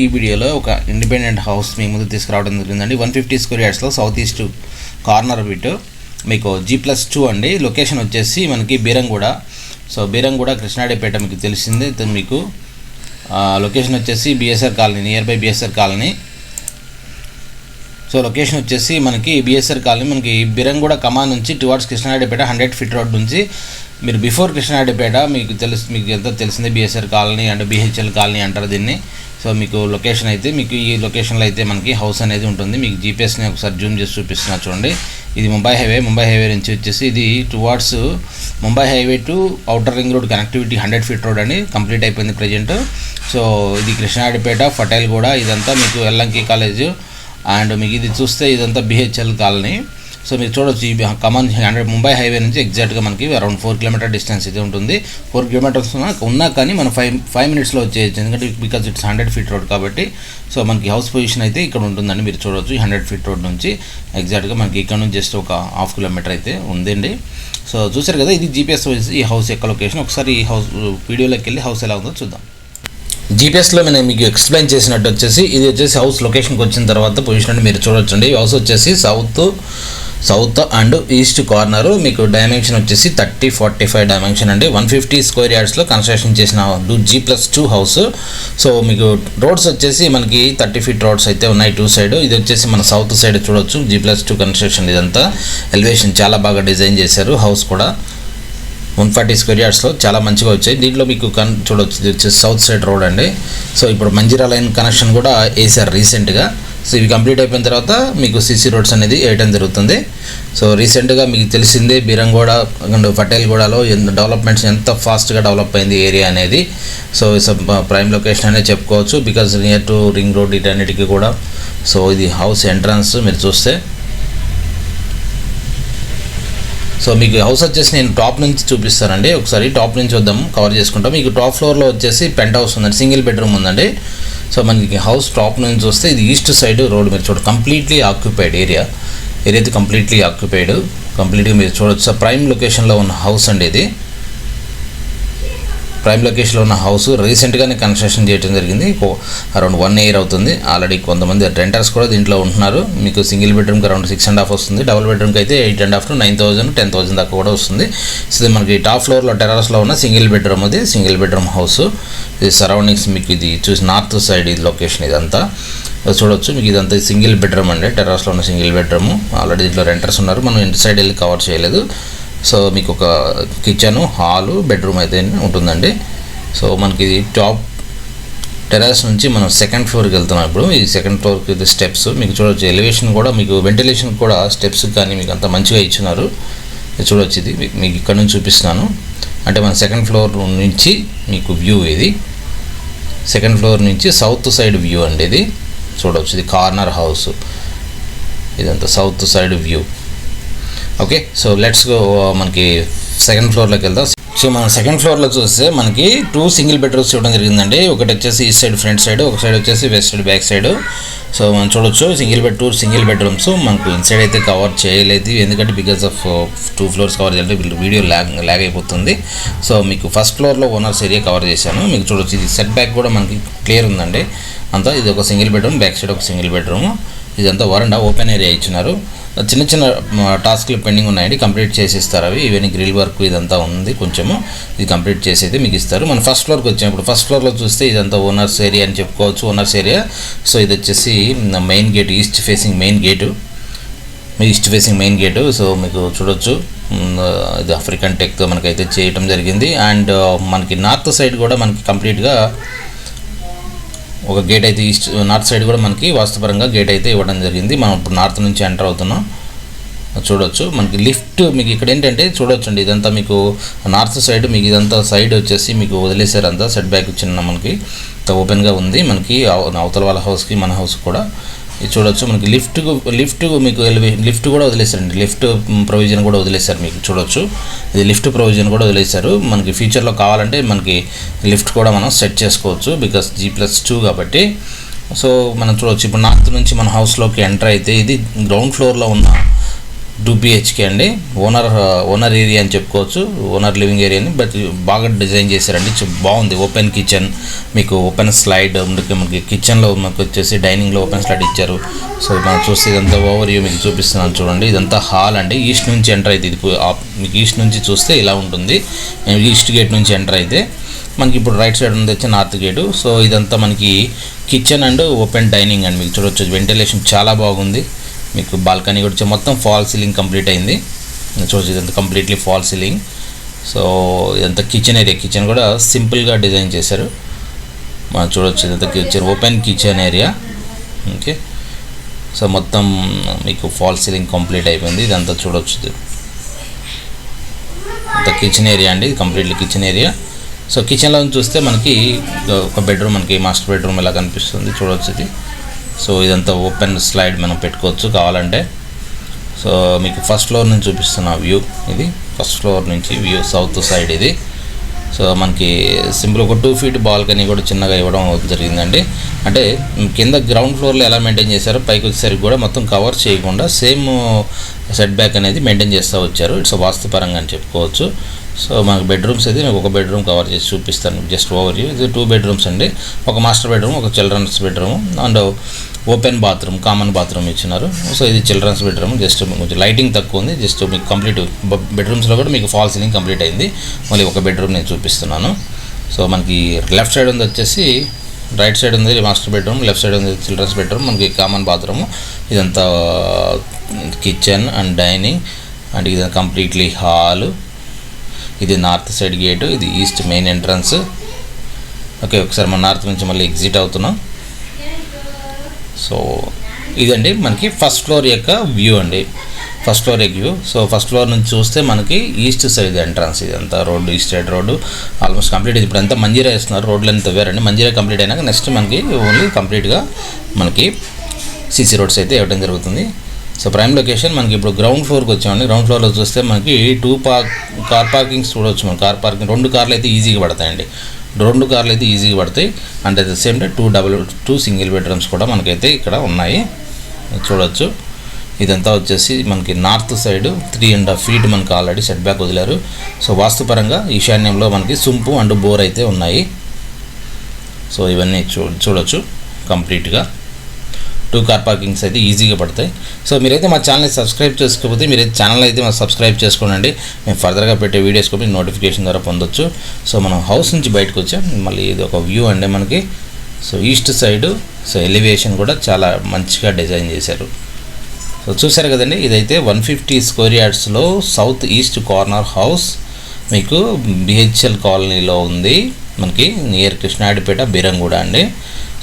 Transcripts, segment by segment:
ఈ వీడియోలో ఒక ఇండిపెండెంట్ హౌస్ మీ ముందు తీసుకురావడం జరిగిందండి. 150 స్క్వేర్ యార్డ్స్లో సౌత్ ఈస్ట్ కార్నర్ బిట్ మీకు G+2 అండి. లొకేషన్ వచ్చేసి మనకి బీరంగూడ. సో బీరంగూడ కృష్ణాడిపేట మీకు తెలిసిందే. మీకు లొకేషన్ వచ్చేసి BSR colony, near by BSR colony. So location వచ్చేసి మనకి BSR కాలనీ, మనకి బీరంగూడ కమాన్ నుంచి టువర్డ్స్ కృష్ణాడిపేట 100 ఫీట్ రోడ్ నుంచి మీరు బిఫోర్ కృష్ణాడిపేట మీకు ఎంత తెలిసిందే BSR colony and BHL colony అంటారు దీన్ని. సో మీకు లొకేషన్ అయితే మీకు ఈ లొకేషన్లో అయితే మనకి హౌస్ అనేది ఉంటుంది. మీకు జీపీఎస్ని ఒకసారి జూమ్ చేసి చూపిస్తున్నా చూడండి. ఇది ముంబై హైవే నుంచి వచ్చేసి ఇది towards Mumbai highway to outer ring road connectivity 100 feet road అని కంప్లీట్ అయిపోయింది ప్రజెంట్. సో ఇది కృష్ణాడిపేట, ఫటేల్గూడ ఇదంతా మీకు ఎల్లంకి కాలేజ్ అండ్ మీకు ఇది చూస్తే ఇదంతా BHL కాలనీ. సో మీరు చూడొచ్చు ఈ కమాన్ ముంబై హైవే నుంచి ఎగ్జాక్ట్గా మనకి అరౌండ్ 4 కిలోమీటర్ డిస్టెన్స్ అయితే ఉంటుంది. 4 కిలోమీటర్స్ ఉన్నా కానీ మనం 5 మినిట్స్లో వచ్చేయచ్చు, ఎందుకంటే బికాజ్ ఇట్స్ 100 ఫీట్ రోడ్ కాబట్టి. సో మనకి హౌస్ పొజిషన్ అయితే ఇక్కడ ఉంటుందండి. మీరు చూడవచ్చు 100 ఫీట్ రోడ్ నుంచి ఎగ్జాక్ట్గా మనకి ఇక్కడ నుంచి జస్ట్ ఒక 1/2 కిలోమీటర్ అయితే ఉందండి. సో చూసారు కదా, ఇది GPS ఈ హౌస్ యొక్క లొకేషన్. ఒకసారి ఈ హౌస్ వీడియోలోకి వెళ్ళి హౌస్ ఎలా ఉందో చూద్దాం. జీపీఎస్లో నేను మీకు ఎక్స్ప్లెయిన్ చేసినట్టు వచ్చేసి ఇది వచ్చేసి హౌస్ లొకేషన్కి వచ్చిన తర్వాత పొజిషన్ అంటే మీరు చూడొచ్చండి. హౌస్ వచ్చేసి సౌత్ అండ్ ఈస్ట్ కార్నర్. మీకు డైమెన్షన్ వచ్చేసి 30-45 డైమెన్షన్ అండి. 150 స్క్వేర్ యార్డ్స్లో కన్స్ట్రక్షన్ చేసిన G+2 హౌస్. సో మీకు రోడ్స్ వచ్చేసి మనకి 30 ఫీట్ రోడ్స్ అయితే ఉన్నాయి 2 సైడ్. ఇది వచ్చేసి మన సౌత్ సైడ్ చూడొచ్చు G+2 కన్స్ట్రక్షన్. ఇదంతా ఎలివేషన్ చాలా బాగా డిజైన్ చేశారు. హౌస్ కూడా 140 స్క్వేర్ యార్డ్స్లో చాలా మంచిగా వచ్చాయి. దీంట్లో మీకు చూడవచ్చు ఇది వచ్చేసి సౌత్ సైడ్ రోడ్ అండి. సో ఇప్పుడు మంజీరా లైన్ కనెక్షన్ కూడా వేసారు రీసెంట్గా. సో ఇవి కంప్లీట్ అయిపోయిన తర్వాత మీకు CC రోడ్స్ అనేది వేయడం జరుగుతుంది. సో రీసెంట్గా మీకు తెలిసిందే బీరంగూడ అండ్ ఫటేల్గూడలో డెవలప్మెంట్స్ ఎంత ఫాస్ట్గా డెవలప్ అయింది ఏరియా అనేది. సో ప్రైమ్ లొకేషన్ అనే చెప్పుకోవచ్చు, because near to ring road ఇటన్నిటికీ కూడా. సో ఇది హౌస్ ఎంట్రన్స్ మీరు చూస్తే. సో మీకు హౌస్ వచ్చేసి నేను టాప్ నుంచి చూపిస్తానండి. ఒకసారి టాప్ నుంచి వద్దాం, కవర్ చేసుకుంటాం. మీకు టాప్ ఫ్లోర్లో వచ్చేసి పెంట్ హౌస్ ఉందండి, సింగిల్ బెడ్రూమ్ ఉందండి. సో మనకి హౌస్ టాప్ నుంచి చూస్తే ఇది ఈస్ట్ సైడ్ రోడ్. మీరు చూడండి కంప్లీట్లీ ఆక్యుపైడ్ ఏరియా అయితే కంప్లీట్లీ ఆక్యుపైడ్ కంప్లీట్గా మీరు చూడొచ్చు. సో ప్రైమ్ లొకేషన్లో ఉన్న హౌస్ అండి ఇది. ప్రైమ్ లొకేషన్లో ఉన్న హౌస్ రీసెంట్గానే కన్స్ట్రక్షన్ చేయడం జరిగింది. అరౌండ్ 1 ఇయర్ అవుతుంది. ఆల్రెడీ కొంతమంది రెంటర్స్ కూడా దీంట్లో ఉంటున్నారు. మీకు సింగిల్ బెడ్రూమ్కి అరౌండ్ 6.5 వస్తుంది. డబుల్ బెడ్రూమ్కి అయితే 8.5 to 9,000 10,000 దాకా కూడా వస్తుంది. సో ఇది మనకి టాప్ ఫ్లోర్లో టెర్రస్లో ఉన్న సింగిల్ బెడ్రూమ్. అది సింగిల్ బెడ్రూమ్ హౌస్. ఇది సరౌండింగ్స్ మీకు ఇది చూసి నార్త్ సైడ్ ఇది లొకేషన్ ఇదంతా చూడొచ్చు. మీకు ఇదంతా సింగిల్ బెడ్రూమ్ అండి, టెర్రస్లో ఉన్న సింగిల్ బెడ్రూమ్. ఆల్రెడీ దీంట్లో రెంటర్స్ ఉన్నారు, మనం ఇంటి సైడ్ వెళ్ళి కవర్ చేయలేదు. సో మీకు ఒక కిచెను, హాలు, బెడ్రూమ్ అయితే ఉంటుందండి. సో మనకి ఇది టాప్ టెర్రస్ నుంచి మనం సెకండ్ ఫ్లోర్కి వెళ్తున్నాం. ఇప్పుడు ఈ సెకండ్ ఫ్లోర్కి ఇది స్టెప్స్ మీకు చూడవచ్చు. ఎలివేషన్ కూడా మీకు వెంటిలేషన్ కూడా స్టెప్స్ కానీ మీకు అంత మంచిగా ఇచ్చినారు. చూడవచ్చు. ఇది మీకు ఇక్కడ నుంచి చూపిస్తున్నాను. అంటే మన సెకండ్ ఫ్లోర్ నుంచి మీకు వ్యూ ఇది. సెకండ్ ఫ్లోర్ నుంచి సౌత్ సైడ్ వ్యూ అండి ఇది. చూడవచ్చు ఇది కార్నర్ హౌస్. ఇదంతా south side view. Okay, so let's go మనకి సెకండ్ ఫ్లోర్లోకి వెళ్దాం. సో మనం సెకండ్ ఫ్లోర్లో చూస్తే మనకి 2 సింగిల్ బెడ్రూమ్స్ ఇవ్వడం జరిగిందండి. ఒకటి వచ్చేసి ఈస్ట్ సైడ్ ఫ్రంట్ సైడ్, ఒక సైడ్ వచ్చేసి west side back side. So మనం చూడొచ్చు సింగిల్ బెడ్రూమ్స్. మనకు ఇన్సైడ్ అయితే కవర్ చేయలేదు, ఎందుకంటే బికాస్ ఆఫ్ 2 ఫ్లోర్స్ కవర్ చేయాలంటే వీడియో ల్యాగ్ అయిపోతుంది. సో మీకు ఫస్ట్ ఫ్లోర్లో ఓనర్స్ ఏరియా కవర్ చేశాను. మీకు చూడొచ్చు ఇది సెట్ బ్యాక్ కూడా మనకి క్లియర్ ఉందండి అంతా. ఇది ఒక సింగిల్ బెడ్రూమ్, బ్యాక్ సైడ్ ఒక సింగిల్ బెడ్రూమ్. ఇదంతా వరండా ఓపెన్ ఏరియా ఇచ్చినారు. చిన్న టాస్క్లు పెండింగ్ ఉన్నాయండి, కంప్లీట్ చేసిస్తారు అవి. ఈవెన్ గ్రిల్ వర్క్ ఇదంతా ఉంది కొంచెము, ఇది కంప్లీట్ చేసి మీకు ఇస్తారు. మనం ఫస్ట్ ఫ్లోర్కి వచ్చినప్పుడు ఫస్ట్ ఫ్లోర్లో చూస్తే ఇదంతా ఓనర్స్ ఏరియా అని చెప్పుకోవచ్చు, ఓనర్స్ ఏరియా. సో ఇది వచ్చేసి main gate, east facing main gate. So మీకు చూడొచ్చు ఇది ఆఫ్రికన్ టెక్తో మనకైతే చేయటం జరిగింది. అండ్ మనకి నార్త్ సైడ్ కూడా మనకి కంప్లీట్గా ఒక గేట్ అయితే నార్త్ సైడ్ కూడా మనకి వాస్తుపరంగా గేట్ అయితే ఇవ్వడం జరిగింది. మనం ఇప్పుడు నార్త్ నుంచి ఎంటర్ అవుతున్నాం. చూడొచ్చు మనకి లిఫ్ట్ మీకు ఇక్కడ ఏంటంటే చూడొచ్చండి. ఇదంతా మీకు నార్త్ సైడ్, మీకు ఇదంతా సైడ్ వచ్చేసి మీకు వదిలేశారు. అంతా సెట్ బ్యాక్ చిన్న మనకి ఓపెన్గా ఉంది. మనకి అవతల వాళ్ళ హౌస్కి మన హౌస్ కూడా ఇది చూడొచ్చు. మనకి లిఫ్ట్ మీకు లిఫ్ట్ కూడా వదిలేశారండి. లిఫ్ట్ ప్రొవిజన్ కూడా వదిలేశారు. మీకు చూడొచ్చు ఇది లిఫ్ట్ ప్రొవిజన్ కూడా వదిలేశారు. మనకి ఫ్యూచర్లో కావాలంటే మనకి లిఫ్ట్ కూడా మనం సెట్ చేసుకోవచ్చు, బికాస్ G+2 కాబట్టి. సో మనం చూడవచ్చు ఇప్పుడు నార్త్ నుంచి మన హౌస్లోకి ఎంటర్ అయితే ఇది గ్రౌండ్ ఫ్లోర్లో ఉన్న 2 BHK అండి. ఓనర్ ఏరియా అని చెప్పుకోవచ్చు, ఓనర్ లివింగ్ ఏరియాని. బట్ బాగా డిజైన్ చేశారండి, బాగుంది. ఓపెన్ కిచెన్, మీకు ఓపెన్ స్లైడ్, మనకి కిచెన్లో మనకు వచ్చేసి డైనింగ్లో ఓపెన్ స్లైడ్ ఇచ్చారు. సో మనం చూస్తే ఇదంతా ఓవర్ వ్యూ మీకు చూపిస్తున్నాను చూడండి. ఇదంతా హాల్ అండి. ఈస్ట్ నుంచి ఎంటర్ అయితే ఇది మీకు ఈస్ట్ నుంచి చూస్తే ఇలా ఉంటుంది. ఈస్ట్ గేట్ నుంచి ఎంటర్ అయితే మనకి ఇప్పుడు రైట్ సైడ్ ఉంది వచ్చి నార్త్ గేటు. సో ఇదంతా మనకి కిచెన్ అండ్ ఓపెన్ డైనింగ్ అండి. మీకు చూడవచ్చు వెంటిలేషన్ చాలా బాగుంది. మీకు బాల్కనీ కూడా మొత్తం ఫాల్ సీలింగ్ కంప్లీట్ అయింది. చూడవచ్చు ఇదంతా కంప్లీట్లీ ఫాల్ సీలింగ్. సో ఇదంతా కిచెన్ ఏరియా, కిచెన్ కూడా సింపుల్గా డిజైన్ చేశారు. మనం చూడవచ్చు ఇదంతా kitchen, open kitchen area. Okay, so మొత్తం మీకు ఫాల్ సీలింగ్ కంప్లీట్ అయిపోయింది. ఇదంతా చూడవచ్చు అంతా కిచెన్ ఏరియా అండి, కంప్లీట్లీ కిచెన్ ఏరియా. సో కిచెన్లో చూస్తే మనకి ఒక బెడ్రూమ్, మనకి మాస్టర్ బెడ్రూమ్ ఇలా కనిపిస్తుంది, చూడవచ్చు ఇది. సో ఇదంతా ఓపెన్ స్లైడ్ మనం పెట్టుకోవచ్చు కావాలంటే. సో మీకు ఫస్ట్ ఫ్లోర్ నుంచి చూపిస్తున్న వ్యూ ఇది, ఫస్ట్ ఫ్లోర్ నుంచి వ్యూ సౌత్ సైడ్ ఇది. సో మనకి సింపుల్ ఒక 2 feet బాల్కనీ కూడా చిన్నగా ఇవ్వడం జరిగిందండి. అంటే కింద గ్రౌండ్ ఫ్లోర్లో ఎలా మెయింటైన్ చేశారో పైకి వచ్చేసరికి కూడా మొత్తం కవర్ చేయకుండా సేమ్ సెట్ బ్యాక్ అనేది మెయింటైన్ చేస్తూ వచ్చారు. ఇట్స్ వాస్తుపరంగా అని చెప్పుకోవచ్చు. సో మనకు బెడ్రూమ్స్ అయితే నేను ఒక బెడ్రూమ్ కవర్ చేసి చూపిస్తాను జస్ట్ ఓవర్ వ్యూ. ఇది 2 bedrooms అండి, ఒక మాస్టర్ బెడ్రూమ్, ఒక children's bedroom and open bathroom, common bathroom ఇచ్చినారు. సో ఇది చిల్డ్రన్స్ బెడ్రూమ్. జస్ట్ కొంచెం లైటింగ్ తక్కువ ఉంది, జస్ట్ మీకు కంప్లీట్ బెడ్రూమ్స్లో కూడా మీకు ఫాల్ సీలింగ్ కంప్లీట్ అయింది. మళ్ళీ ఒక బెడ్రూమ్ నేను చూపిస్తున్నాను. సో మనకి లెఫ్ట్ సైడ్ ఉంది వచ్చేసి, రైట్ సైడ్ ఉంది మాస్టర్ బెడ్రూమ్, లెఫ్ట్ సైడ్ ఉంది చిల్డ్రన్స్ బెడ్రూమ్, మనకి కామన్ బాత్రూమ్. ఇదంతా కిచెన్ అండ్ డైనింగ్ అండ్ ఇది కంప్లీట్లీ హాల్. ఇది నార్త్ సైడ్ గేటు, ఇది ఈస్ట్ మెయిన్ ఎంట్రన్స్. ఓకే, ఒకసారి మన నార్త్ నుంచి మళ్ళీ ఎగ్జిట్ అవుతున్నాం. సో ఇదండి మనకి ఫస్ట్ ఫ్లోర్ యొక్క వ్యూ అండి, ఫస్ట్ ఫ్లోర్ యొక్క వ్యూ. సో ఫస్ట్ ఫ్లోర్ నుంచి చూస్తే మనకి ఈస్ట్ సైడ్ ఎంట్రన్స్. ఇదంతా road, east side road almost complete. ఇప్పుడు అంతా మంజీరా వేస్తున్నారు, రోడ్లు అంతా వేరండి. మంజీరా కంప్లీట్ అయినాక నెక్స్ట్ మనకి ఓన్లీ కంప్లీట్గా మనకి సీసీ రోడ్స్ అయితే ఇవ్వడం జరుగుతుంది. సో ప్రైమ్ లొకేషన్ మనకి ఇప్పుడు గ్రౌండ్ ఫ్లోర్కి వచ్చామండి. గ్రౌండ్ ఫ్లోర్లో చూస్తే మనకి 2 కార్ పార్కింగ్స్ చూడవచ్చు. మన కార్ పార్కింగ్ 2 కార్లు అయితే ఈజీగా పడతాయండి, 2 కార్లు అయితే ఈజీగా పడతాయి. And at the same time 2 single bedrooms కూడా మనకైతే ఇక్కడ ఉన్నాయి, చూడవచ్చు. ఇదంతా వచ్చేసి మనకి నార్త్ సైడ్ 3.5 feet మనకి ఆల్రెడీ సెట్ బ్యాక్ వదిలారు. సో వాస్తుపరంగా ఈశాన్యంలో మనకి సుంపు అండ్ బోర్ అయితే ఉన్నాయి. సో ఇవన్నీ చూడవచ్చు కంప్లీట్గా. 2 కార్ పార్కింగ్స్ అయితే ఈజీగా పడతాయి. సో మీరైతే మా ఛానల్ని సబ్స్క్రైబ్ చేసుకోకపోతే మీరైతే ఛానల్ అయితే మా సబ్స్క్రైబ్ చేసుకోండి. మేము ఫర్దర్గా పెట్టే వీడియోస్ కూడా మీకు నోటిఫికేషన్ ద్వారా పొందొచ్చు. సో మనం హౌస్ నుంచి బయటకు వచ్చాం, మళ్ళీ ఇది ఒక వ్యూ అండి మనకి. So east side so elevation కూడా చాలా మంచిగా డిజైన్ చేశారు. సో చూసారు కదండి, ఇదైతే 150 square yardsలో సౌత్ ఈస్ట్ కార్నర్ హౌస్ మీకు BHL కాలనీలో ఉంది, మనకి నియర్ కృష్ణాడిపేట బీరంగూడ అండి.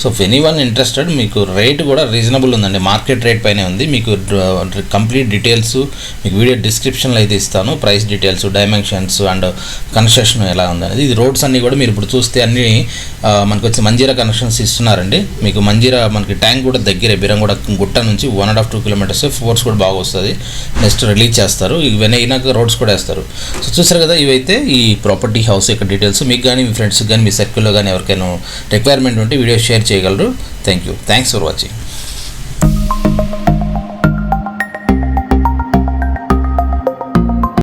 సో ఎనీవన్ ఇంట్రెస్టెడ్, మీకు రేట్ కూడా రీజనబుల్ ఉందండి, మార్కెట్ రేట్ పైనే ఉంది. మీకు కంప్లీట్ డీటెయిల్స్ మీకు వీడియో డిస్క్రిప్షన్లో అయితే ఇస్తాను, price details, dimensions and construction ఎలా ఉందనేది. ఇది రోడ్స్ అన్నీ కూడా మీరు ఇప్పుడు చూస్తే అన్నీ మనకు వచ్చి మంజీరా కనెక్షన్స్ ఇస్తున్నారండి. మీకు మంజీరా మనకి ట్యాంక్ కూడా దగ్గరే, బీరంగూడ గుట్ట నుంచి 1.5-2 kilometers. ఫోర్స్ కూడా బాగా వస్తుంది, నెక్స్ట్ రిలీజ్ చేస్తారు. ఇవన్నీ అయినాక రోడ్స్ కూడా వేస్తారు. సో చూసారు కదా, ఇవైతే ఈ ప్రాపర్టీ హౌస్ యొక్క డీటెయిల్స్. మీకు కానీ మీ ఫ్రెండ్స్కి కానీ మీ సర్కిల్లో కానీ ఎవరికైనా రిక్వైర్మెంట్ ఉంటే వీడియో షేర్ చేయగలరు. Thank you, thanks for watching.